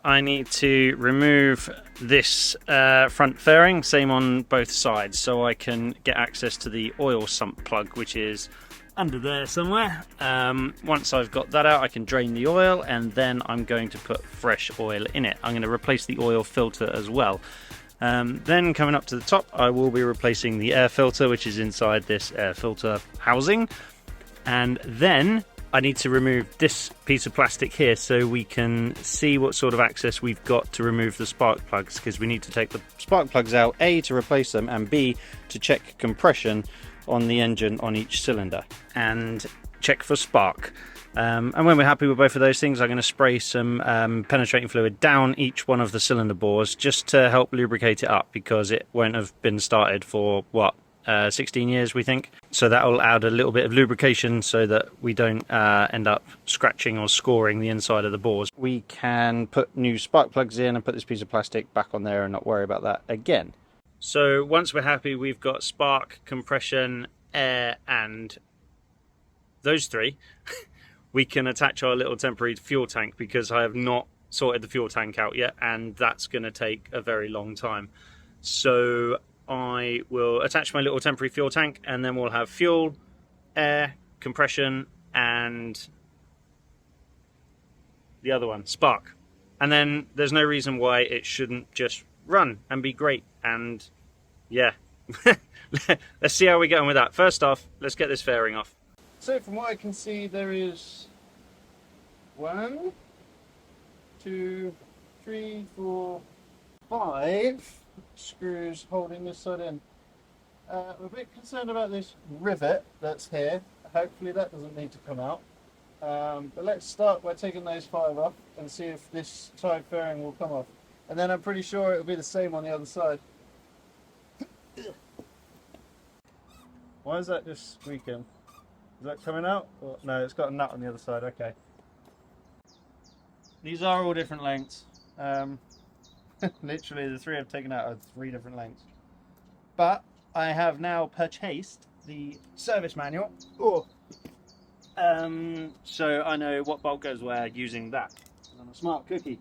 I need to remove this front fairing, same on both sides, so I can get access to the oil sump plug, which is under there somewhere. Once I've got that out, I can drain the oil, and then I'm going to put fresh oil in it. I'm going to replace the oil filter as well. Then coming up to the top, I will be replacing the air filter, which is inside this air filter housing. And then I need to remove this piece of plastic here so we can see what sort of access we've got to remove the spark plugs, because we need to take the spark plugs out, A, to replace them, and B, to check compression on the engine on each cylinder and check for spark. And when we're happy with both of those things, I'm going to spray some penetrating fluid down each one of the cylinder bores just to help lubricate it up, because it won't have been started for, what, 16 years, we think. So that will add a little bit of lubrication so that we don't end up scratching or scoring the inside of the bores. We can put new spark plugs in and put this piece of plastic back on there and not worry about that again. So once we're happy we've got spark, compression, air and those three, we can attach our little temporary fuel tank, because I have not sorted the fuel tank out yet, and that's going to take a very long time. So I will attach my little temporary fuel tank, and then we'll have fuel, air, compression, and the other one, spark. And then there's no reason why it shouldn't just run and be great. And yeah, let's see how we get on with that. First off, let's get this fairing off. So from what I can see, there is 1, 2, 3, 4, 5 screws holding this side in. We're a bit concerned about this rivet that's here. Hopefully that doesn't need to come out. But let's start by taking those 5 off and see if this side fairing will come off. And then I'm pretty sure it'll be the same on the other side. Why is that just squeaking? Is that coming out? Or, no, it's got a nut on the other side, okay. These are all different lengths. Literally the 3 I've taken out are 3 different lengths. But I have now purchased the service manual. Oh. So I know what bolt goes where using that. I'm a smart cookie.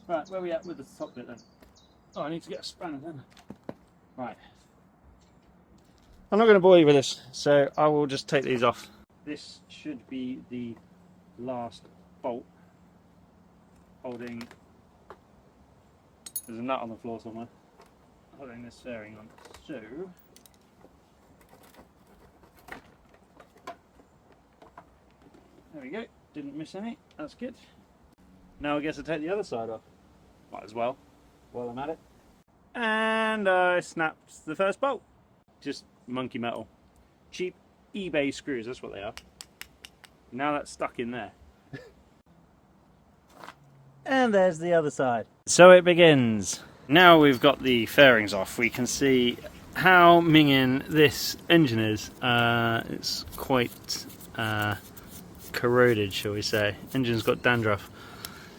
Right, where are we at with the top bit then? Oh, I need to get a spanner then. Right. I'm not going to bore you with this, so I will just take these off. This should be the last bolt holding. There's a nut on the floor somewhere holding this fairing on. So there we go. Didn't miss any. That's good. Now I guess I'll take the other side off. Might as well while I'm at it. And I snapped the first bolt. Just monkey metal. Cheap eBay screws, that's what they are. Now that's stuck in there. And there's the other side. So it begins. Now we've got the fairings off, we can see how minging this engine is. It's quite corroded, shall we say. Engine's got dandruff.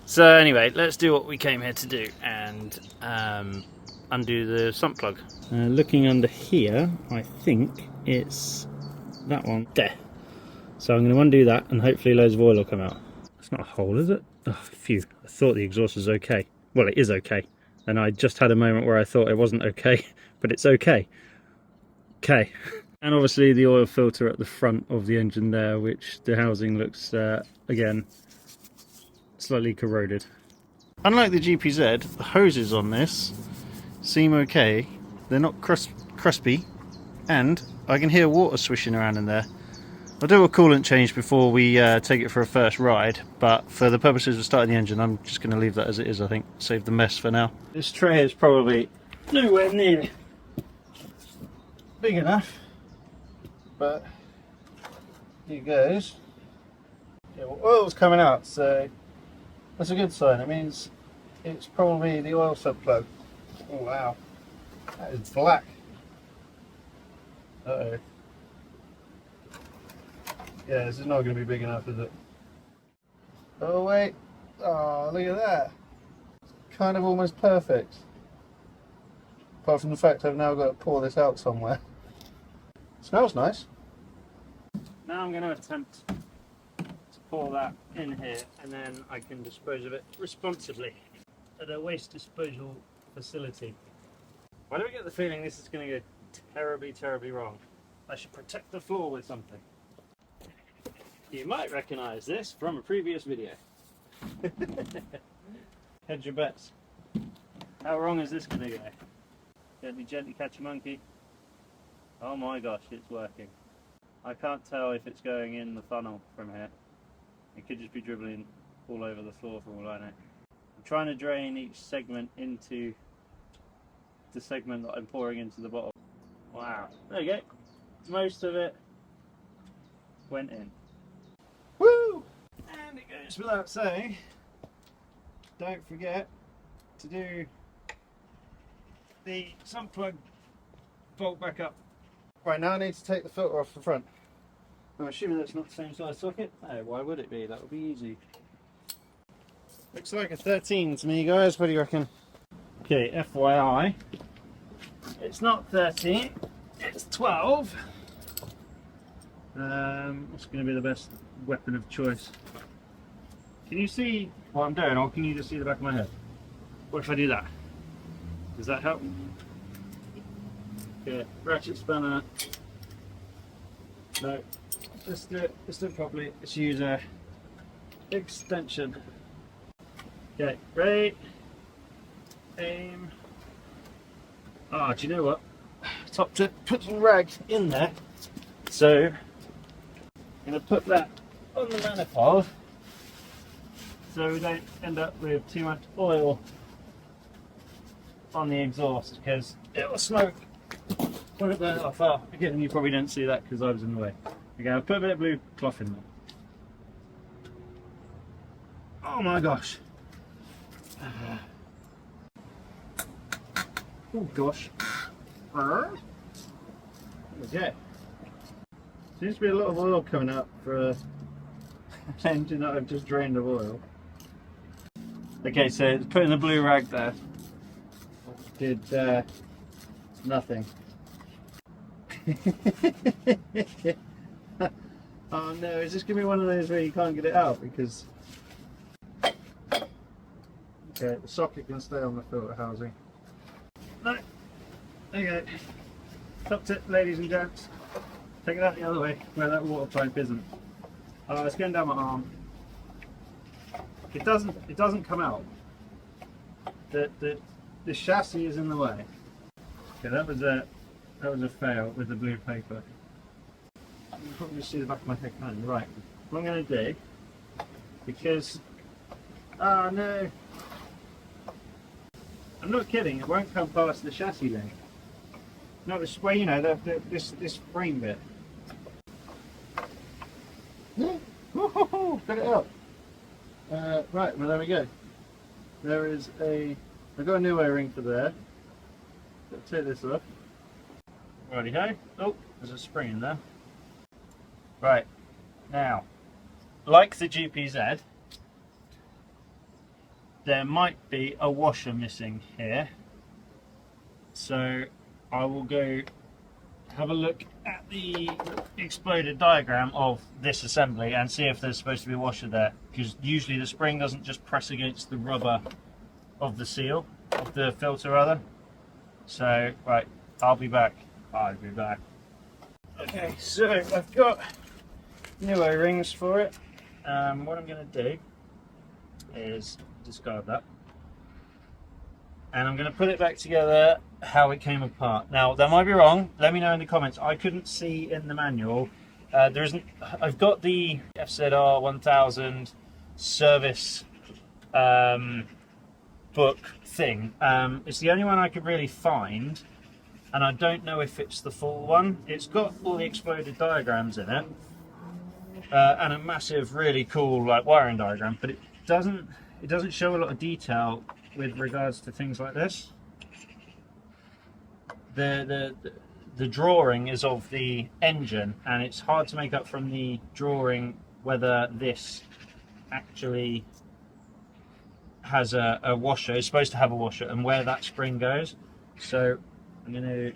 So anyway, let's do what we came here to do and undo the sump plug. Looking under here, I think it's that one there. So I'm going to undo that and hopefully loads of oil will come out. It's not a hole, is it? Oh, phew. I thought the exhaust was okay. Well, it is okay. And I just had a moment where I thought it wasn't okay, but it's okay. Okay. And obviously the oil filter at the front of the engine there, which the housing looks, again, slightly corroded. Unlike the GPZ, the hoses on this seem okay. They're not crispy, and I can hear water swishing around in there. I'll do a coolant change before we take it for a first ride, but for the purposes of starting the engine, I'm just going to leave that as it is, I think. Save the mess for now. This tray is probably nowhere near big enough, but here goes. Yeah, well, oil's coming out, so that's a good sign. It means it's probably the oil sub plug. Oh wow, that is black. Uh-oh. Yeah, this is not going to be big enough, is it? Oh wait, oh look at that. Kind of almost perfect. Apart from the fact I've now got to pour this out somewhere. Smells nice. Now I'm going to attempt to pour that in here and then I can dispose of it responsibly at a waste disposal facility. Why do I get the feeling this is going to go terribly, terribly wrong? I should protect the floor with something. You might recognise this from a previous video. Hedge your bets. How wrong is this going to go? Gently, gently catch a monkey. Oh my gosh, it's working. I can't tell if it's going in the funnel from here. It could just be dribbling all over the floor for all I know. I'm trying to drain each segment into the segment that I'm pouring into the bottle. Wow, there you go. Most of it went in. Woo! And it goes without saying, don't forget to do the sump plug bolt back up. Right, now I need to take the filter off the front. I'm assuming that's not the same size socket. No, why would it be? That would be easy. Looks like a 13 to me, guys. What do you reckon? Okay, FYI, it's not 13, it's 12. What's going to be the best weapon of choice? Can you see what I'm doing, or can you just see the back of my head? What if I do that? Does that help? Okay, ratchet spanner. No, let's do it properly. Let's use a extension. Okay, ready, aim. Ah, do you know what? Top tip, put some rag in there. So, I'm going to put that on the manifold so we don't end up with too much oil on the exhaust, because it will smoke when it burns off. Oh, again, you probably didn't see that because I was in the way. Okay, I'll put a bit of blue cloth in there. Oh my gosh. Oh gosh. Okay. Seems to be a lot of oil coming up for an engine that I've just drained of oil. Okay, so putting the blue rag there did nothing. Oh no, is this going to be one of those where you can't get it out because... Okay, the socket can stay on the filter housing. No. Okay. Top tip, ladies and gents. Take it out the other way, where that water pipe isn't. It's going down my arm. It doesn't come out. The chassis is in the way. Okay, that was a fail with the blue paper. You can probably see the back of my head kind of right. What I'm going to do, because oh no, I'm not kidding. It won't come past the chassis link. Not this way, you know, this frame bit. Got it up. Right, well there we go. There is I've got a new O-ring for there. Let's take this off. Righty ho. Oh, there's a spring in there. Right, now, like the GPZ, there might be a washer missing here. So I will go have a look at the exploded diagram of this assembly and see if there's supposed to be a washer there, because usually the spring doesn't just press against the rubber of the seal, of the filter rather. So, right, I'll be back. Okay, so I've got new O-rings for it. What I'm going to do is discard that, and I'm going to put it back together how it came apart. Now, that might be wrong. Let me know in the comments. I couldn't see in the manual. There isn't. I've got the FZR1000 service book thing. It's the only one I could really find, and I don't know if it's the full one. It's got all the exploded diagrams in it, and a massive, really cool like wiring diagram, but it doesn't show a lot of detail with regards to things like this. The drawing is of the engine, and it's hard to make up from the drawing whether this actually has a washer. It's supposed to have a washer, and where that spring goes. So I'm going to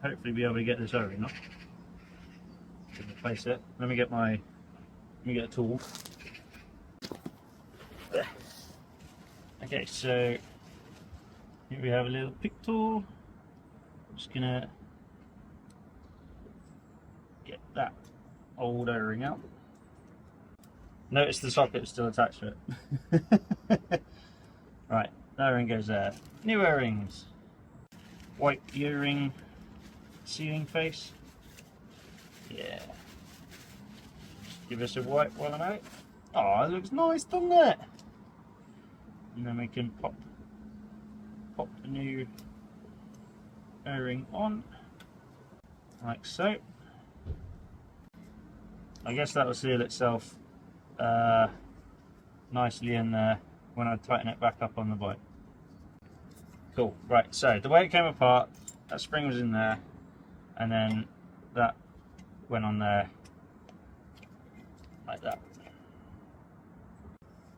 hopefully be able to get this over. Not to replace it. Let me get my Let me get a tool. Okay, so here we have a little pick tool. I'm just gonna get that old O-ring out. Notice the socket is still attached to it. Right, that O-ring goes there. New O-rings. White O-ring sealing face. Yeah. Give us a white while I'm at it. Oh, it looks nice, doesn't it? And then we can pop the new O-ring on, like so. I guess that will seal itself nicely in there when I tighten it back up on the bike. Cool. Right, so the way it came apart, that spring was in there, and then that went on there like that.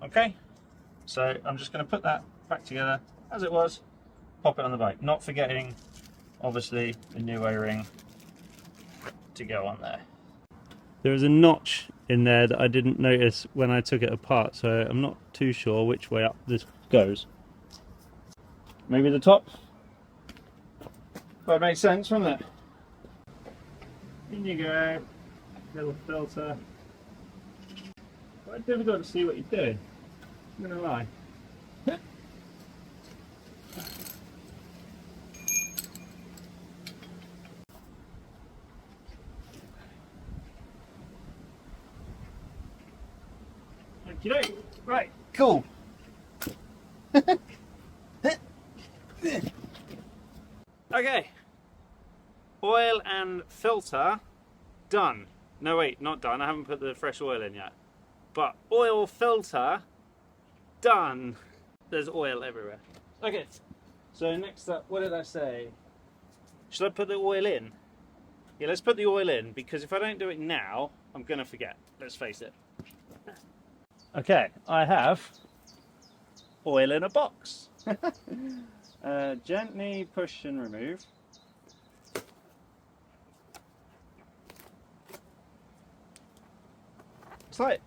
Okay, so I'm just going to put that back together as it was, pop it on the bike, not forgetting obviously the new O-ring to go on there. There is a notch in there that I didn't notice when I took it apart, so I'm not too sure which way up this goes. Maybe the top? That makes sense, wouldn't it? In you go, little filter. Quite difficult to see what you're doing, I'm gonna lie. Okey-doke. Right, cool. Okay, oil and filter done. No wait, not done, I haven't put the fresh oil in yet. But oil filter done. There's oil everywhere. Okay, so next up, what did I say? Should I put the oil in? Yeah, let's put the oil in, because if I don't do it now, I'm gonna forget, let's face it. Okay, I have oil in a box. Gently push and remove.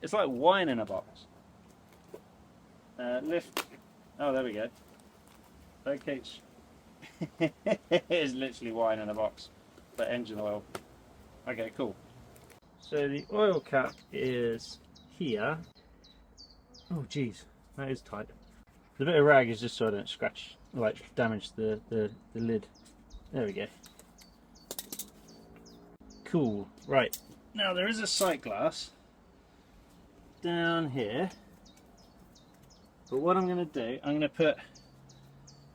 It's like wine in a box. Lift. Oh, there we go. Okay. It's literally wine in a box, but engine oil. Okay, cool. So the oil cap is here. Oh, geez, that is tight. The bit of rag is just so I don't scratch, like damage the lid. There we go. Cool. Right. Now there is a sight glass down here. But what I'm going to do, I'm going to put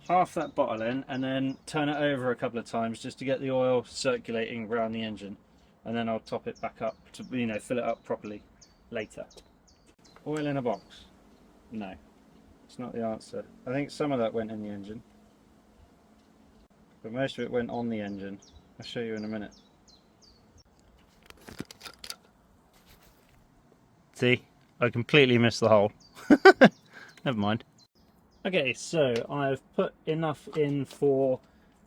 half that bottle in and then turn it over a couple of times just to get the oil circulating around the engine. And then I'll top it back up to, you know, fill it up properly later. Oil in a box? No. It's not the answer. I think some of that went in the engine, but most of it went on the engine. I'll show you in a minute. See, I completely missed the hole. Never mind. Okay, so I've put enough in for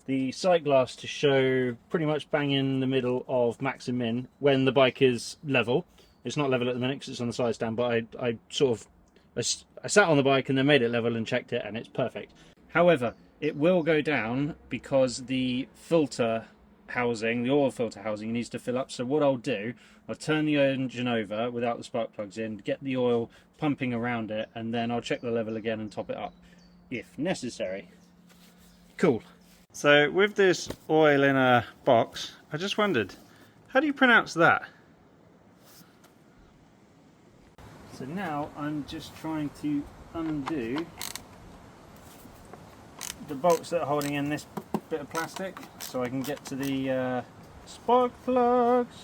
the sight glass to show pretty much bang in the middle of max and min when the bike is level. It's not level at the minute because it's on the side stand, but I sat on the bike and then made it level and checked it, and it's perfect. However, it will go down because the filter housing, the oil filter housing, needs to fill up. So what I'll do, I'll turn the engine over without the spark plugs in, get the oil pumping around it, and then I'll check the level again and top it up if necessary. Cool. So with this oil in a box, I just wondered, how do you pronounce that? So now I'm just trying to undo the bolts that are holding in this bit of plastic so I can get to the spark plugs.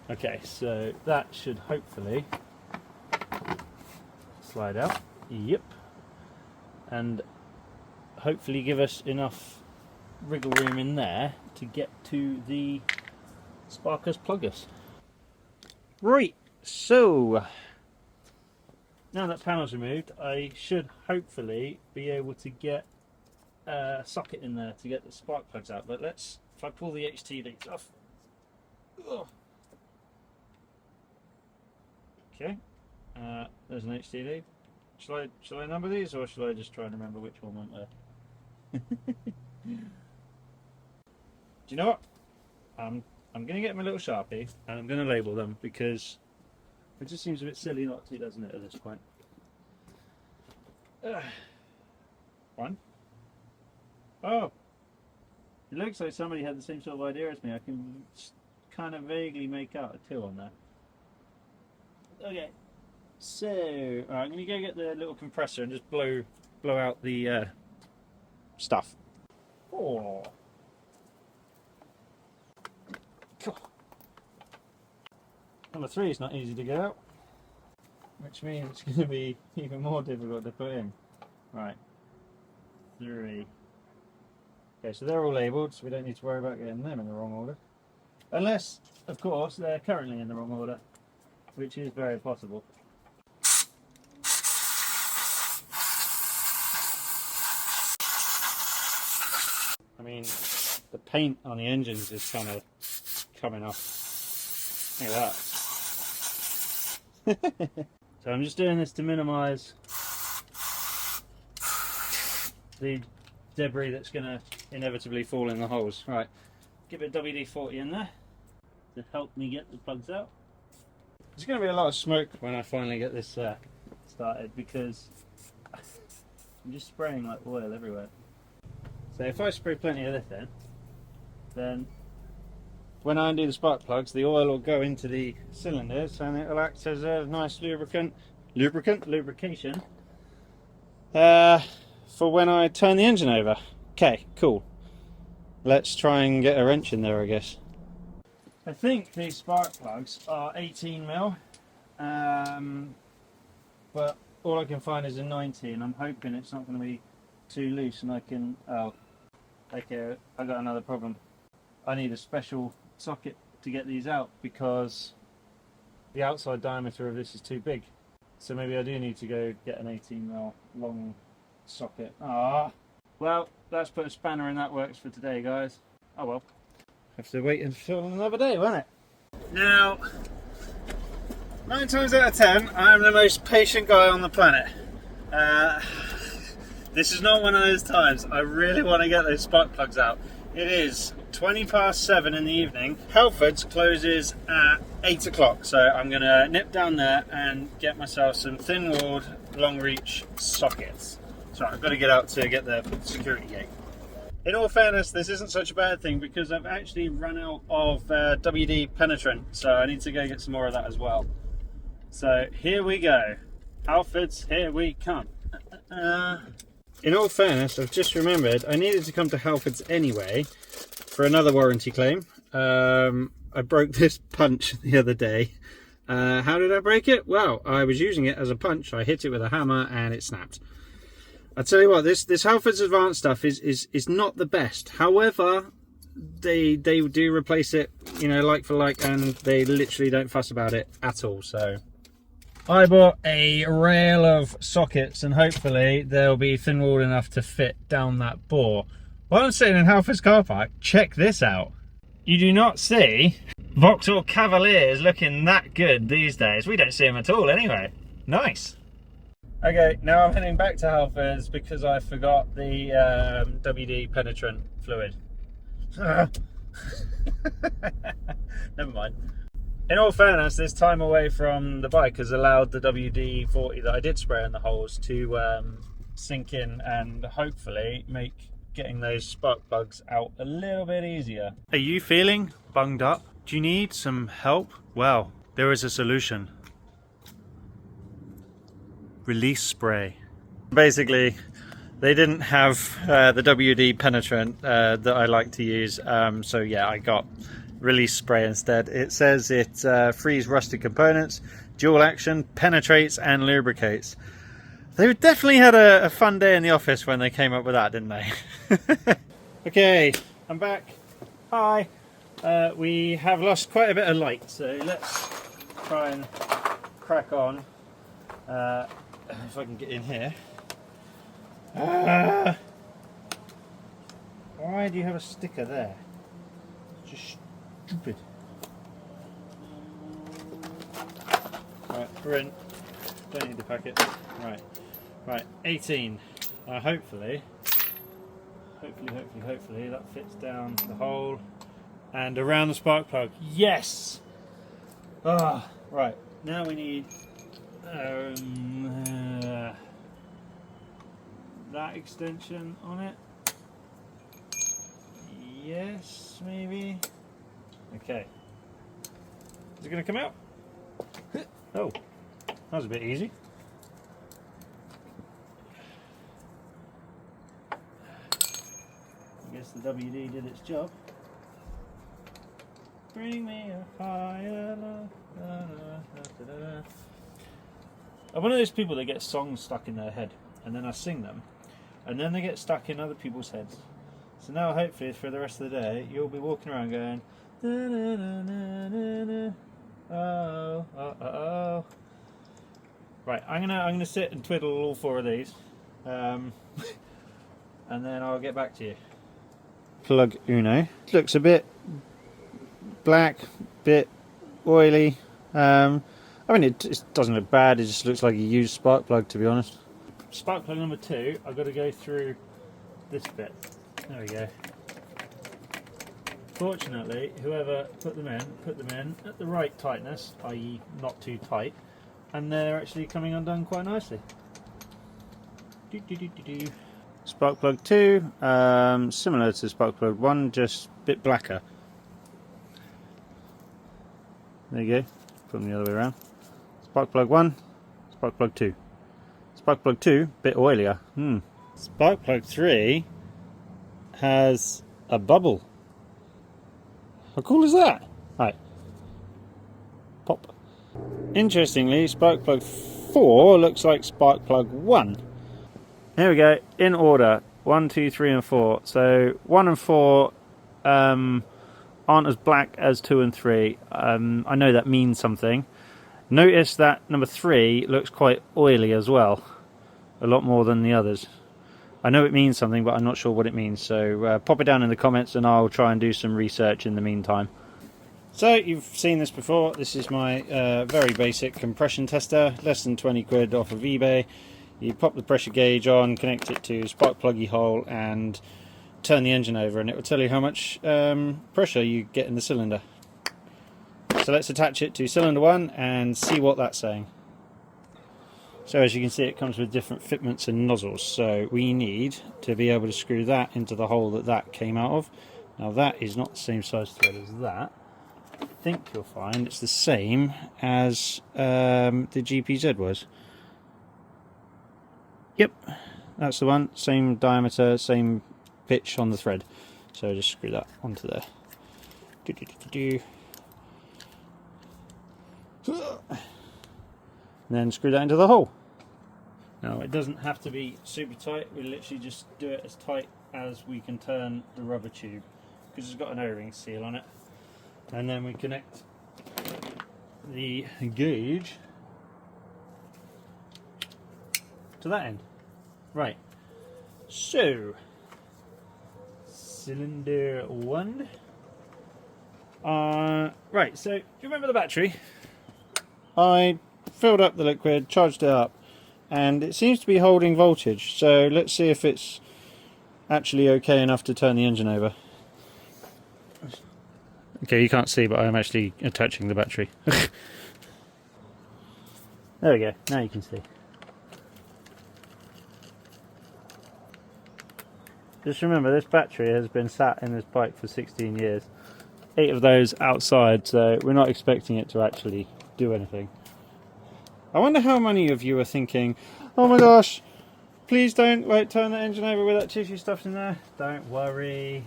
Okay, so that should hopefully slide out. Yep. And hopefully give us enough wriggle room in there to get to the sparkers pluggers. Right. So, now that panel's removed, I should hopefully be able to get a socket in there to get the spark plugs out. But if I pull the HT leads off, Okay, there's an HTD. Shall I number these, or shall I just try and remember which one went where? Do you know what? I'm going to get my little Sharpie and I'm going to label them, because it just seems a bit silly not to, doesn't it, at this point? One. Oh, it looks like somebody had the same sort of idea as me. I can kind of vaguely make out a 2 on there. Okay, so I'm going to go get the little compressor and just blow out the stuff. Oh. Number 3 is not easy to get out, which means it's going to be even more difficult to put in. Right, 3. Okay, so they're all labelled, so we don't need to worry about getting them in the wrong order. Unless, of course, they're currently in the wrong order, which is very possible. I mean, the paint on the engines is kind of coming off. Look at that. So I'm just doing this to minimise the debris that's going to inevitably fall in the holes. Right, give it WD-40 in there to help me get the plugs out. There's going to be a lot of smoke when I finally get this started, because I'm just spraying like oil everywhere. So if I spray plenty of this in, then when I undo the spark plugs, the oil will go into the cylinders and it will act as a nice lubrication for when I turn the engine over. Okay, cool. Let's try and get a wrench in there, I guess. I think these spark plugs are 18mm, but all I can find is a 90, and I'm hoping it's not going to be too loose and I can... Oh, okay, I got another problem. I need a special socket to get these out, because the outside diameter of this is too big. So maybe I do need to go get an 18mm long socket. Ah, well, that's put a spanner in that works for today, guys. Oh well. Have to wait until another day, won't it? Now, 9 times out of 10, I'm the most patient guy on the planet. This is not one of those times. I really want to get those spark plugs out. It is 7:20 in the evening. Halfords closes at 8 o'clock, so I'm going to nip down there and get myself some thin-walled, long-reach sockets. So I've got to get out to get the security gate. In all fairness, this isn't such a bad thing, because I've actually run out of WD penetrant, so I need to go get some more of that as well. So here we go. Halfords, here we come. In all fairness, I've just remembered I needed to come to Halfords anyway for another warranty claim. I broke this punch the other day. How did I break it? Well, I was using it as a punch. I hit it with a hammer and it snapped. I tell you what, this Halfords Advanced stuff is not the best. However, they do replace it, you know, like for like, and they literally don't fuss about it at all. So I bought a rail of sockets, and hopefully they'll be thin-walled enough to fit down that bore. While I'm sitting in Halfords car park, check this out. You do not see Vauxhall Cavaliers looking that good these days. We don't see them at all anyway. Nice. Okay, now I'm heading back to Halfords because I forgot the WD penetrant fluid. Never mind. In all fairness, this time away from the bike has allowed the WD-40 that I did spray in the holes to sink in and hopefully make getting those spark plugs out a little bit easier. Are you feeling bunged up? Do you need some help? Well, there is a solution. Release spray. Basically, they didn't have the WD penetrant that I like to use, so yeah, I got release spray instead. It says it frees rusted components, dual action, penetrates and lubricates. They definitely had a fun day in the office when they came up with that, didn't they? Okay, I'm back. Hi. We have lost quite a bit of light, so let's try and crack on. If I can get in here. Why do you have a sticker there? Just stupid. Right, we're in. Don't need the packet. Right, 18. Hopefully that fits down the hole and around the spark plug. Yes! Ah, right. Now we need that extension on it. Yes, maybe. Okay. Is it going to come out? Oh, that was a bit easy. I guess the WD did its job. Bring me a higher love. I'm one of those people that get songs stuck in their head, and then I sing them, and then they get stuck in other people's heads. So now, hopefully, for the rest of the day, you'll be walking around going, oh, oh, oh. Right, I'm gonna sit and twiddle all 4 of these, and then I'll get back to you. Plug uno. Looks a bit black, bit oily. I mean, it doesn't look bad. It just looks like a used spark plug, to be honest. Spark plug number 2. I've got to go through this bit. There we go. Fortunately, whoever put them in at the right tightness, i.e. not too tight, and they're actually coming undone quite nicely. Spark plug 2, similar to spark plug 1, just a bit blacker. There you go, put them the other way around. Spark plug 1, spark plug 2. Spark plug 2, bit oilier. Spark plug 3 has a bubble. How cool is that? Right. Pop. Interestingly, spark plug 4 looks like spark plug 1. Here we go, in order. 1, 2, 3 and 4. So 1 and 4 aren't as black as 2 and 3. I know that means something. Notice that number 3 looks quite oily as well. A lot more than the others. I know it means something, but I'm not sure what it means. So pop it down in the comments and I'll try and do some research in the meantime. So you've seen this before. This is my very basic compression tester. Less than 20 quid off of eBay. You pop the pressure gauge on, connect it to spark pluggy hole and turn the engine over and it will tell you how much pressure you get in the cylinder. So let's attach it to cylinder 1 and see what that's saying. So as you can see, it comes with different fitments and nozzles, so we need to be able to screw that into the hole that came out of. Now that is not the same size thread as that. I think you'll find it's the same as the GPZ was. Yep, that's the one, same diameter, same pitch on the thread. So just screw that onto there. And then screw that into the hole. Now it doesn't have to be super tight, we literally just do it as tight as we can turn the rubber tube because it's got an O-ring seal on it. And then we connect the gauge to that end. Right, so cylinder 1. Right, so do you remember the battery? I filled up the liquid, charged it up, and it seems to be holding voltage, so let's see if it's actually okay enough to turn the engine over. Okay, you can't see, but I'm actually attaching the battery. There we go, now you can see. Just remember, this battery has been sat in this bike for 16 years. 8 of those outside, so we're not expecting it to actually do anything. I wonder how many of you are thinking, oh my gosh, please don't turn the engine over with that tissue stuff in there. Don't worry.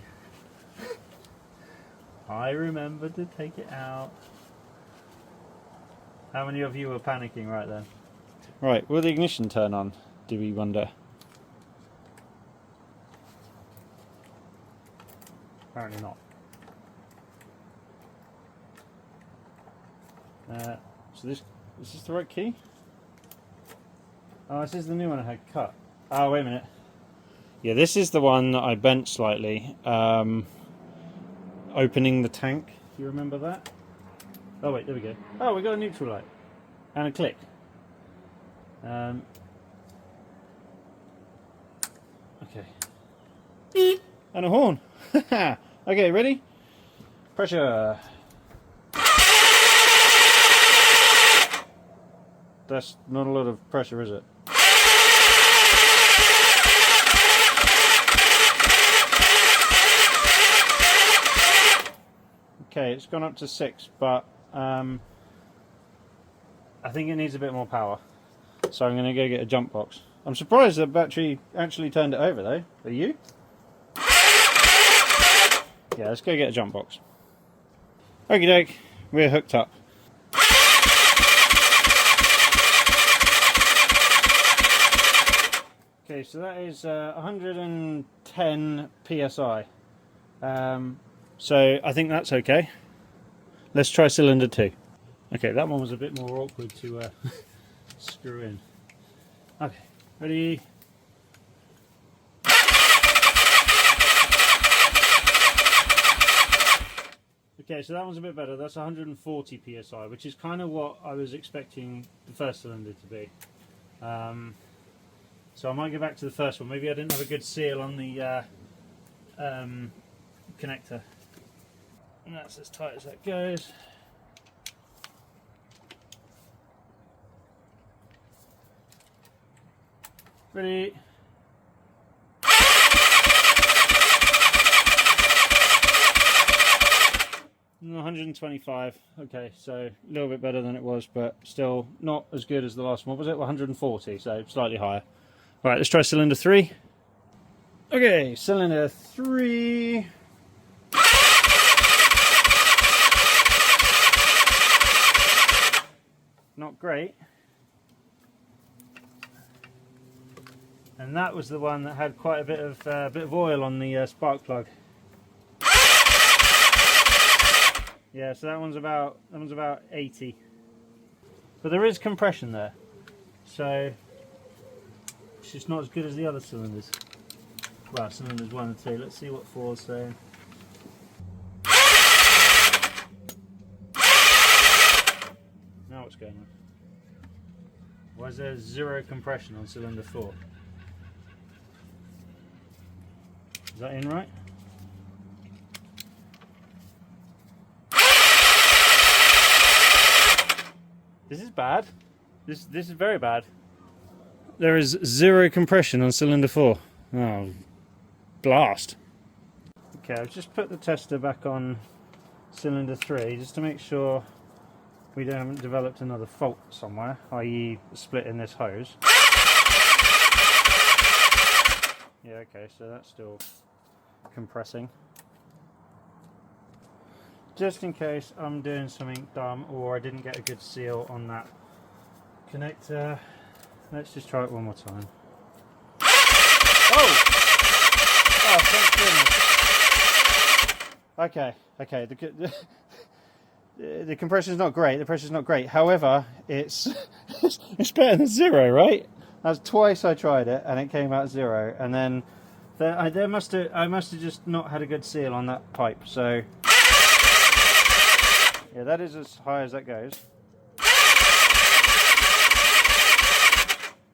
I remembered to take it out. How many of you were panicking right then? Right, will the ignition turn on, do we wonder? Apparently not. So is this the right key? Oh, this is the new one I had cut. Oh, wait a minute. Yeah, this is the one that I bent slightly. Opening the tank. Do you remember that? Oh wait, there we go. Oh, we got a neutral light. and a click. Okay. And a horn. Okay, ready? Pressure. That's not a lot of pressure, is it? Okay, it's gone up to 6, but I think it needs a bit more power. So I'm going to go get a jump box. I'm surprised the battery actually turned it over though. Are you? Yeah, let's go get a jump box. Okie doke, we're hooked up. Okay, so that is 110 psi. So I think that's okay. Let's try cylinder 2. Okay, that one was a bit more awkward to screw in. Okay, ready? Okay, so that one's a bit better. That's 140 psi, which is kind of what I was expecting the first cylinder to be. So I might go back to the first one. Maybe I didn't have a good seal on the connector. And that's as tight as that goes. Ready? Mm, 125. Okay, so a little bit better than it was, but still not as good as the last one. What was it? 140, so slightly higher. All right, let's try cylinder 3. Okay, cylinder 3. Not great. And that was the one that had quite a bit of oil on the spark plug. Yeah, so that one's about 80. But there is compression there, so it's just not as good as the other cylinders. Well, cylinders 1 and 2. Let's see what 4 is saying. Now what's going on? Why is there 0 compression on cylinder 4? Is that in right? This is bad. This is very bad. There is 0 compression on cylinder 4. Oh, blast. Okay, I've just put the tester back on cylinder 3 just to make sure we haven't developed another fault somewhere, i.e. a split in this hose. Yeah, okay, so that's still compressing. Just in case I'm doing something dumb or I didn't get a good seal on that connector, let's just try it one more time. Oh! Oh, thank goodness. Okay, the compression's not great, the pressure's not great. However, it's it's better than 0, right? That's twice I tried it and it came out 0, and then I must have just not had a good seal on that pipe. So yeah, that is as high as that goes.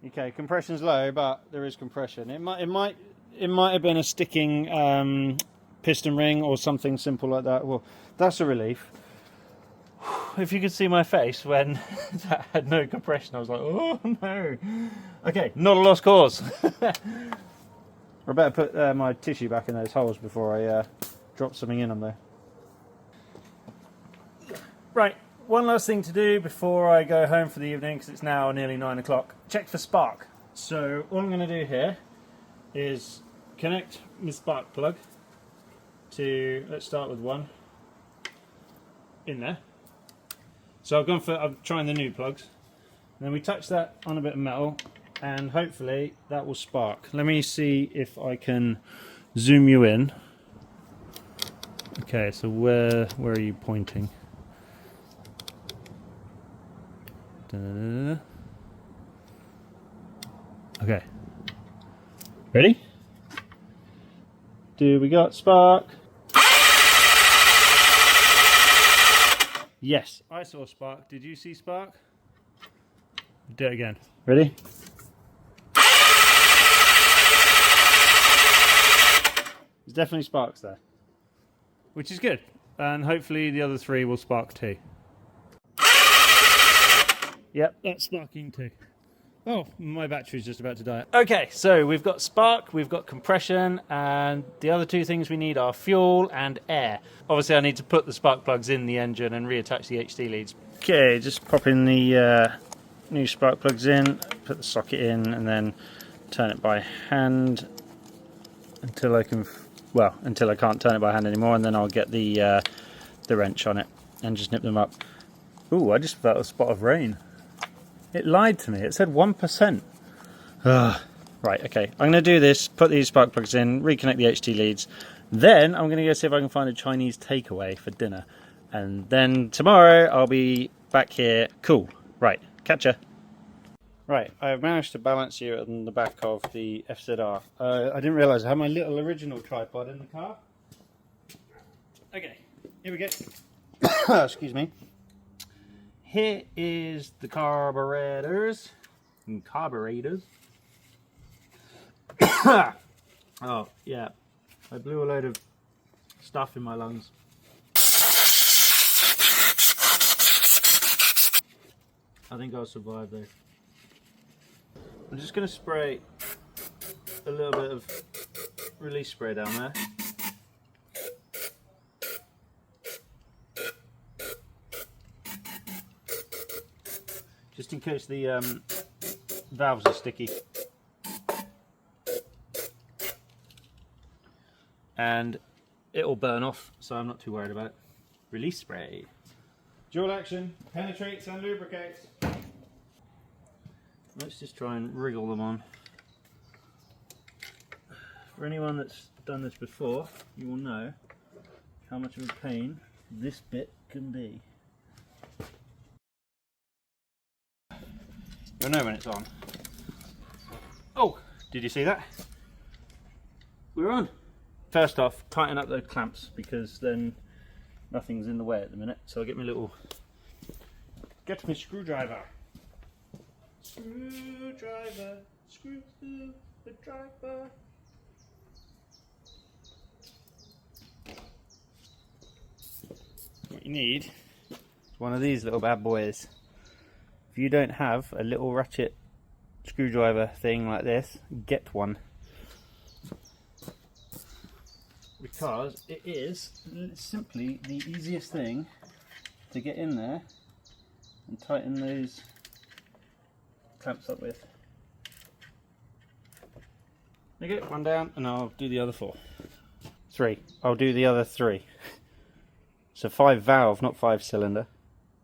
Okay, compression's low, but there is compression. It might have been a sticking piston ring or something simple like that. Well, that's a relief. If you could see my face when that had no compression, I was like, oh no. Okay, not a lost cause. I better put my tissue back in those holes before I drop something in them there. Right, one last thing to do before I go home for the evening, because it's now nearly 9 o'clock. Check for spark. So all I'm going to do here is connect my spark plug to, let's start with one, in there. So I'm trying the new plugs. And then we touch that on a bit of metal and hopefully that will spark. Let me see if I can zoom you in. Okay, so where are you pointing? Da-da-da-da. Okay. Ready? Do we got spark? Yes, I saw spark. Did you see spark? Do it again. Ready? There's definitely sparks there, which is good, and hopefully the other 3 will spark too. Yep, that's sparking too. Oh, my battery's just about to die. Okay, so we've got spark, we've got compression, and the other 2 things we need are fuel and air. Obviously I need to put the spark plugs in the engine and reattach the HD leads. Okay, just pop in the new spark plugs in, put the socket in, and then turn it by hand until I can, well, until I can't turn it by hand anymore, and then I'll get the wrench on it and just nip them up. Ooh, I just felt a spot of rain. It lied to me. It said 1%. Right, okay. I'm going to do this, put these spark plugs in, reconnect the HT leads. Then I'm going to go see if I can find a Chinese takeaway for dinner. And then tomorrow I'll be back here. Cool. Right, catch ya. Right, I've managed to balance you on the back of the FZR. I didn't realise I had my little original tripod in the car. Okay, here we go. Excuse me. Here is the carburetors. Oh, yeah. I blew a load of stuff in my lungs. I think I'll survive though. I'm just going to spray a little bit of release spray down there. Just in case the valves are sticky. And it'll burn off, so I'm not too worried about it. Release spray. Dual action, penetrates and lubricates. Let's just try and wriggle them on. For anyone that's done this before, you will know how much of a pain this bit can be. You'll know when it's on. Oh, did you see that? We're on. First off, tighten up those clamps because then nothing's in the way at the minute. So I'll get my screwdriver. Screwdriver, screw the driver. What you need is one of these little bad boys. If you don't have a little ratchet screwdriver thing like this, get one. Because it is simply the easiest thing to get in there and tighten those clamps up with. Okay, one down and I'll do the other 4. 3. I'll do the other 3. So 5 valve, not 5 cylinder.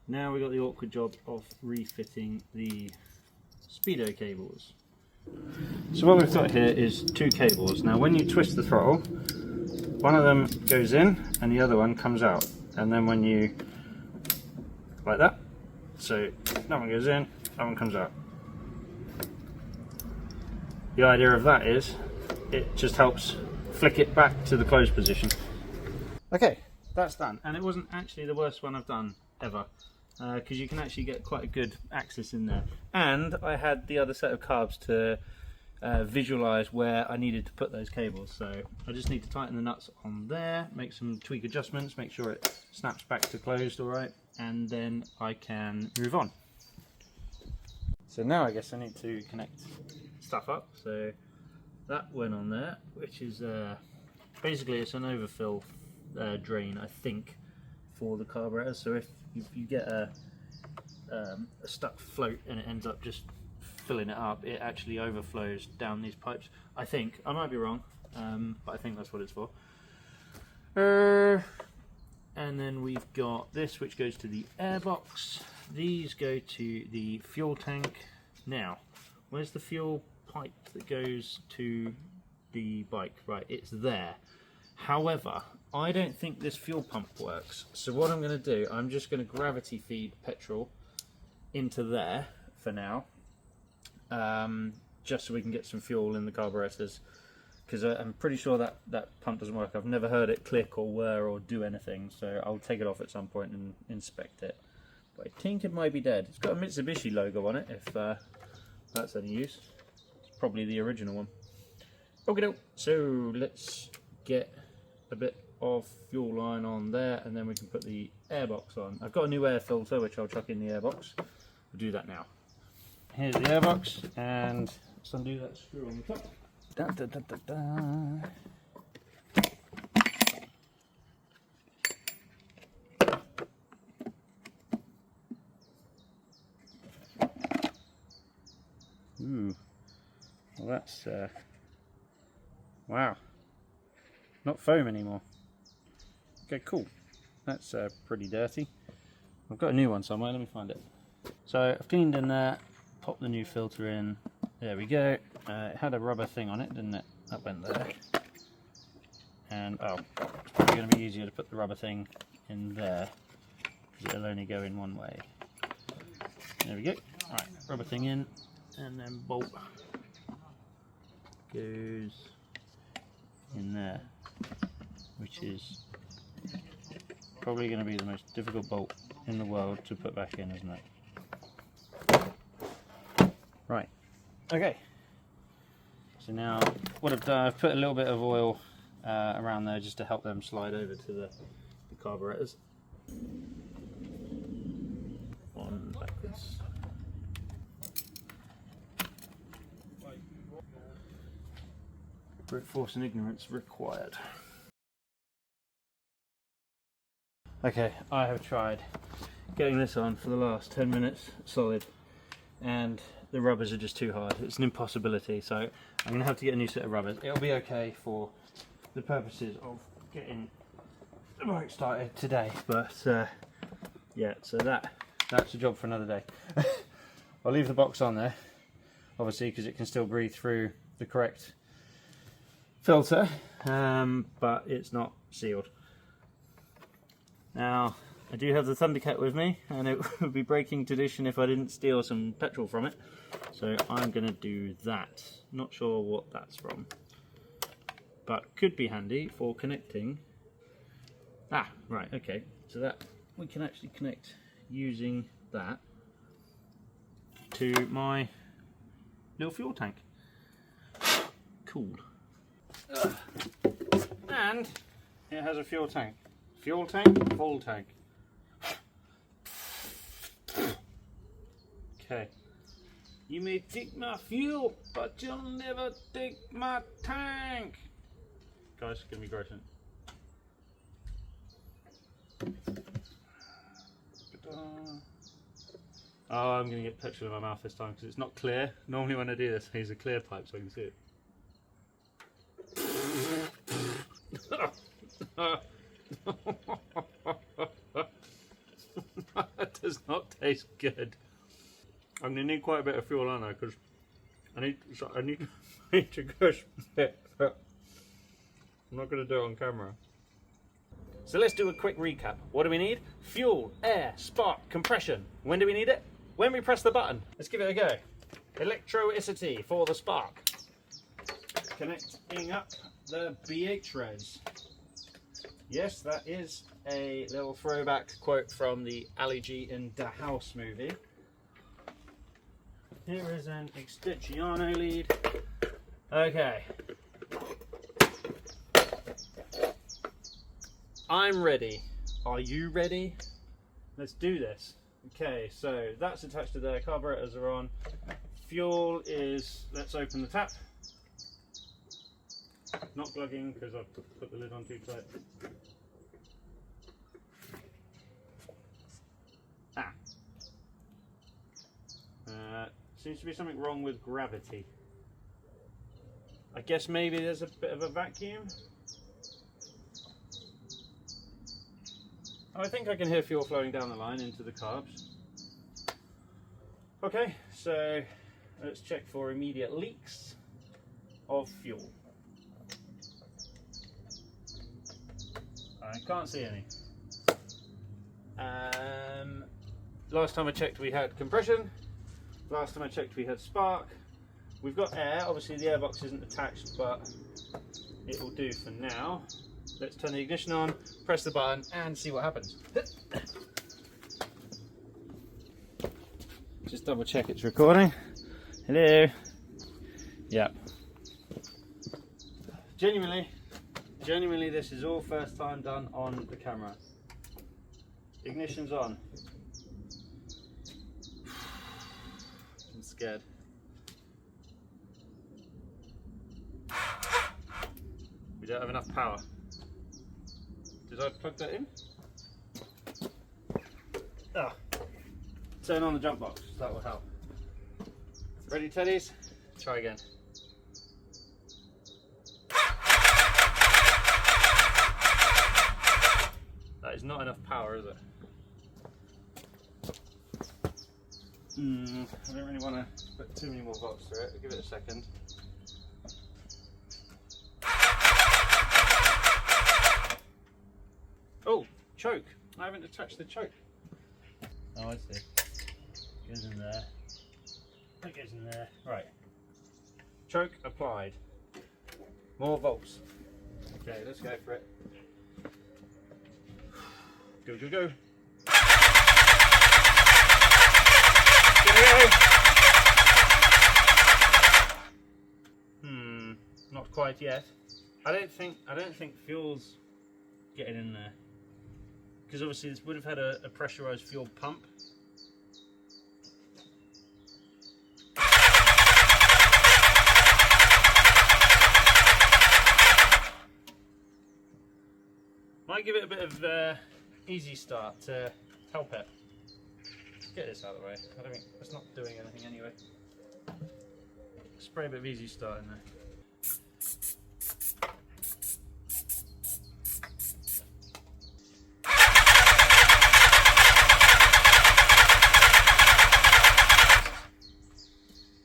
Now we've got the awkward job of refitting the speedo cables. So what we've got here is 2 cables. Now when you twist the throttle, one of them goes in and the other one comes out. And then when you, like that, so that one goes in, that one comes out. The idea of that is, it just helps flick it back to the closed position. Okay, that's done. And it wasn't actually the worst one I've done ever. Because you can actually get quite a good axis in there. And I had the other set of carbs to visualize where I needed to put those cables. So I just need to tighten the nuts on there, make some tweak adjustments, make sure it snaps back to closed all right, and then I can move on. So now I guess I need to connect stuff up. So that went on there, which is basically it's an overfill drain, I think, for the carburetor. So if you get a stuck float and it ends up just filling it up, it actually overflows down these pipes. I think, I might be wrong, but I think that's what it's for. And then we've got this, which goes to the airbox. These go to the fuel tank. Now, where's the fuel pipe that goes to the bike? Right, it's there. However, I don't think this fuel pump works. So what I'm going to do, I'm just going to gravity feed petrol into there for now. Just so we can get some fuel in the carburetors. Because I'm pretty sure that pump doesn't work. I've never heard it click or whir or do anything. So I'll take it off at some point and inspect it. but I think it might be dead. It's got a Mitsubishi logo on it, if that's any use. It's probably the original one. Okay, so let's get a bit of fuel line on there, and then we can put the airbox on. I've got a new air filter which I'll chuck in the airbox. We'll do that now. Here's the airbox, and let's undo that screw on the top. Da, da, da, da, da. Ooh, well that's wow, not foam anymore. Okay, cool. That's pretty dirty. I've got a new one somewhere, let me find it. So I've cleaned in there, popped the new filter in, there we go. It had a rubber thing on it, didn't it? That went there. And oh, it's probably going to be easier to put the rubber thing in there, because it'll only go in one way. There we go. Right, rubber thing in, and then bolt goes in there, which is probably going to be the most difficult bolt in the world to put back in, isn't it? Right, okay. So now what I've done, I've put a little bit of oil around there just to help them slide over to the carburetors. On backwards. Brute force and ignorance required. Okay, I have tried getting this on for the last 10 minutes solid, and the rubbers are just too hard. It's an impossibility, so I'm going to have to get a new set of rubbers. It'll be okay for the purposes of getting the bike started today, but yeah, so that's a job for another day. I'll leave the box on there, obviously, because it can still breathe through the correct filter, but it's not sealed. Now, I do have the Thundercat with me, and it would be breaking tradition if I didn't steal some petrol from it, so I'm going to do that. Not sure what that's from, but could be handy for connecting. Ah, right, okay, so that we can actually connect using that to my little fuel tank. Cool. And it has a fuel tank. Fuel tank, full tank. Okay. You may take my fuel, but you'll never take my tank. Guys, give me gross. Oh, I'm going to get petrol in my mouth this time because it's not clear. Normally when I do this, I use a clear pipe so I can see it. That does not taste good. I'm going to need quite a bit of fuel, aren't I? Because I need to go spit. I'm not going to do it on camera. So let's do a quick recap. What do we need? Fuel, air, spark, compression. When do we need it? When we press the button. Let's give it a go. Electricity for the spark. Connecting up the BH res. Yes, that is a little throwback quote from the Ali G in the House movie. Here is an extensione lead. Okay. I'm ready. Are you ready? Let's do this. Okay, so that's attached to there. Carburetors are on. Fuel is, let's open the tap. Not glugging because I've put the lid on too tight. Seems to be something wrong with gravity. I guess maybe there's a bit of a vacuum. Oh, I think I can hear fuel flowing down the line into the carbs. Okay, so let's check for immediate leaks of fuel. I can't see any. Last time I checked we had compression. Last time I checked we had spark. We've got air. Obviously the airbox isn't attached, but it will do for now. Let's turn the ignition on, press the button and see what happens. Just double check it's recording. Hello. Yep. Genuinely, this is all first time done on the camera. Ignition's on. I'm scared. We don't have enough power. Did I plug that in? Oh. Turn on the jump box, that will help. Ready, teddies? Try again. That is not enough power, is it? I don't really want to put too many more volts through it. I'll give it a second. Oh, choke. I haven't attached the choke. Oh, I see. Goes in there. That goes in there. Right. Choke applied. More volts. Okay, let's go for it. Go, go, go. Not quite yet. I don't think fuel's getting in there. Because obviously this would have had a pressurized fuel pump. Might give it a bit of easy start to help it. Get this out of the way. I don't think it's not doing anything anyway. Spray a bit of easy start in there.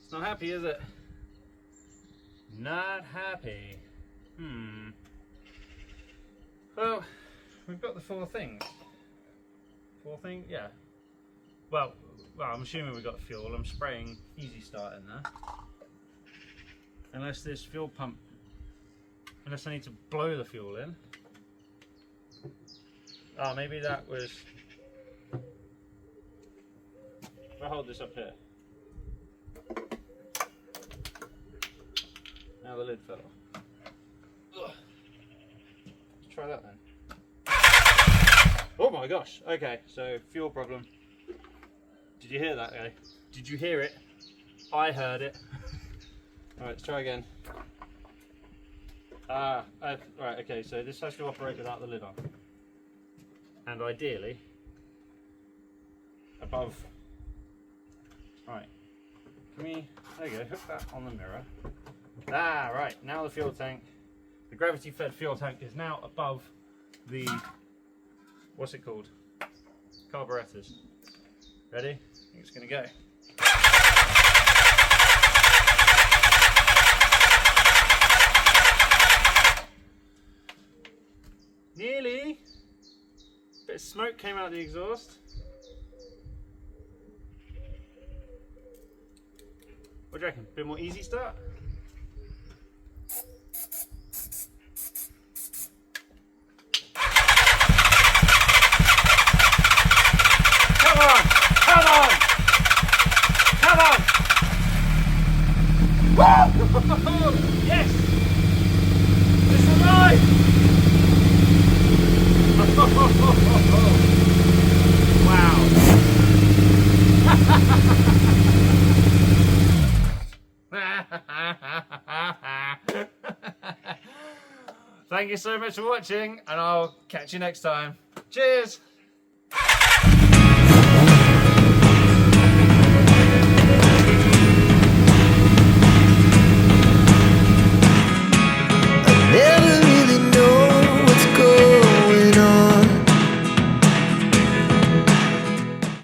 It's not happy, is it? Not happy. Well, we've got the four things. Four things? Yeah. Well, I'm assuming we've got fuel. I'm spraying easy start in there. Unless this fuel pump, unless I need to blow the fuel in. Oh, maybe that was, if I hold this up here. Now the lid fell off. Ugh. Let's try that then. Oh my gosh, okay, so fuel problem. Did you hear that, guy? Did you hear it? I heard it. Alright, let's try again. Right, okay, so this has to operate without the lid on. And ideally, above. Right, can we, there you go, hook that on the mirror. Ah, right, now the fuel tank, the gravity fed fuel tank is now above the, what's it called? Carburettors. Ready? I think it's going to go. Nearly. Bit of smoke came out of the exhaust. What do you reckon? Bit more easy start? Come on! Come on! Come on! Woo! Yes! It's alive! Wow! Thank you so much for watching, and I'll catch you next time. Cheers!